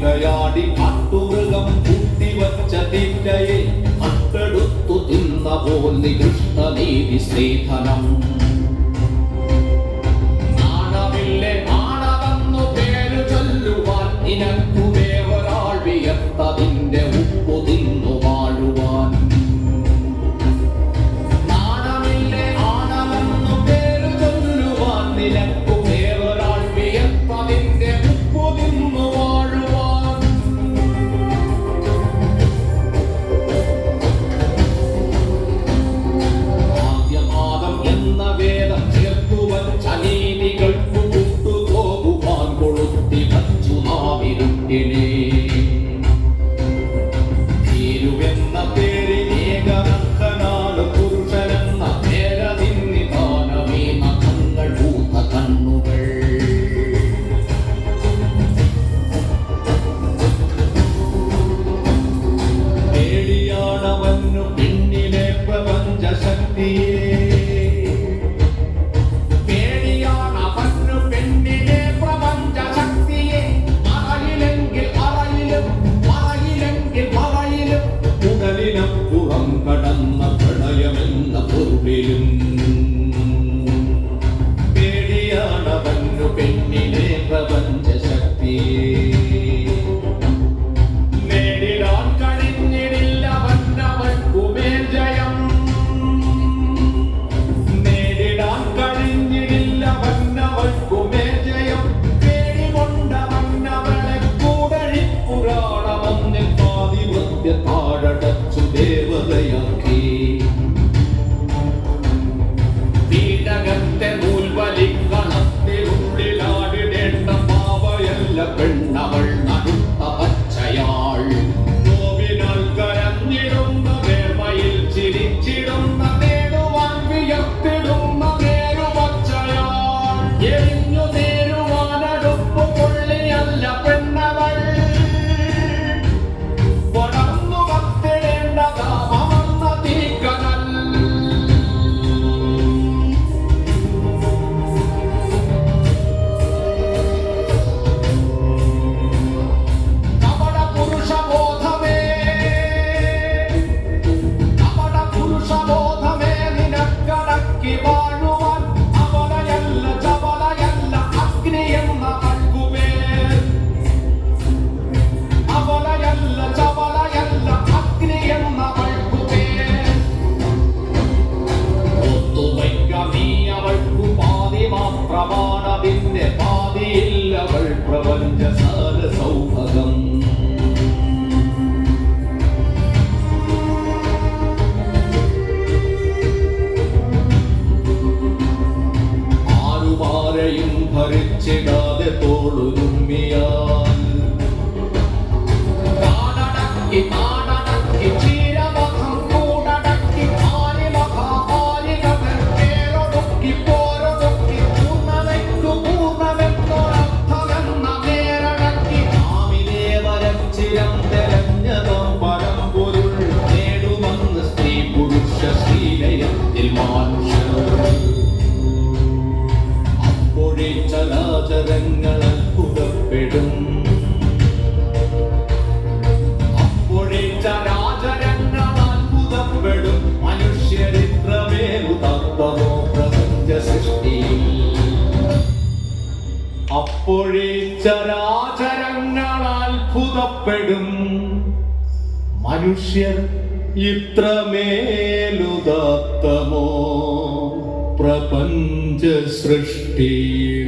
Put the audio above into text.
വേട്ടയാടി കാട്ടുമൃഗം കൂട്ടിവച്ച തീറ്റയെ കട്ടെടുത്തു തിന്ന പോൽ നികൃഷ്ടനീതി സ്ത്രീധനം. നാണമില്ലേ നാണമെന്നു പേരു ചൊല്ലുവാൻ നിനക്കു വേറൊരാൾ വിയർത്തതിന്റെ ഉപ്പു തിന്നു വാഴുവാൻ. നാണമില്ലേ നാണമെന്നു പേരു ചൊല്ലുവാൻ നിനക്കു വേറൊരാൾ വിയർത്തതിന്റെ ഉപ്പു തിന്നു വാഴുവാൻ. ആദ്യപാദം എന്ന വേദം ചേർത്തുവച്ച നീതികൾക്കു കൂട്ടുപോകുവാൻ കൊളുത്തി വച്ചു നാവിരുട്ടിനെ. ീരുവെന്ന പേരിലേകനക്കനാണ് പുരുഷനെന്ന പേരതിന്നിധാനമേ നഖങ്ങൾ പൂത്ത കണ്ണുകൾ. പേടിയാണവന്നു പിന്നിലെ പ്രപഞ്ച ശക്തിയെ. പേടിയാണവന്നു പെണ്ണിലെ പ്രപഞ്ച ശക്തിയെ. മറയിലെങ്കിൽ അറയിലും മറയിലെങ്കിൽ മറയിലും ഉടലിനപ്പുറം കടന്ന പ്രണയമെന്ന പൊരുളിലും. പേടിയാണവന്നു പെണ്ണിലെ പ്രപഞ്ച ശക്തിയെ. നേരിടാൻ കഴിഞ്ഞിടില്ലവന്നവൾക്കുമേൽ ജയം. നേരിടാൻ കഴിഞ്ഞിടില്ലവന്നവൾക്കുമേൽ ജയം. പേടികൊണ്ടവന്നവളെ കൂടഴിപ്പുരാണമെന്നിൽ ആധിപത്യ താഴടച്ചു ദേവതയാക്കി. പീഡകത്തെ നൂൽവലിക്കളത്തിനുള്ളിലാടിടേണ്ട പാവയല്ല പെണ്ണവൾ നടുത്ത പച്ചയാൾ. നോവിനാൽ കരഞ്ഞിടുന്ന വേർമയിൽ ചിരിച്ചിടുന്ന നേടുവാൻ വിയർത്തിടുന്ന നേരുപച്ചയാൾ. എരിഞ്ഞു നേരുവാനടുപ്പു കൊള്ളിയല്ല പെണ്ണവൾ. പടർന്നു കത്തിടേണ്ടതാമന്ന തീക്കനൽ. കപട പുരുഷബോധമേ കപട പുരുഷബോധമേ നിനക്കടക്കി വാഴുവാൻ. അവളയല്ല ചപലയല്ല അഗ്നിയെന്ന വൾക്കുമേൽ. അവളയല്ല ചപലയല്ല അഗ്നിയെന്ന വൾക്കുമേൽ. ഒത്തുവയ്ക്ക നീ അവൾക്കു പാതി മാത്രമാണതിന്റെ പാതിയില്ലവൾ പ്രപഞ്ചസാര സൗഭഗം. ആരുമാരെയും ഭരിച്ചിടാതെ തോളുരുമ്മിയാൽ. കാടടക്കി നാടടക്കി ചീരമഖം കൂടടക്കി ആലിമഖ ആലികകൾ പേരൊടുക്കി പോരൊടുക്കി പൂർണ്ണതയ്ക്കു പൂർണ്ണമെന്നൊരർത്ഥമെന്ന നേരടക്കി. ആമിനെ വരച്ചിരം തെരഞ്ഞതും പരമ്പൊരുൾ നേടുമെന്ന് സ്ത്രീ പുരുഷ ശ്രീലയത്തിൽ മാനുഷർ. അപ്പോഴേ ചരാചരങ്ങൾ അത്ഭുതപ്പെടും. അപ്പോഴേ ചരാചരങ്ങൾ അത്ഭുതപ്പെടും. മനുഷ്യരിത്രമേലുതത്തമോ പ്രപഞ്ച സൃഷ്ടിയിൽ. അപ്പോഴേ ചരാചരങ്ങൾ അത്ഭുതപ്പെടും. മനുഷ്യർ ഇത്രമേലുദാത്തമോ പ്രപഞ്ച സൃഷ്ടിയിൽ.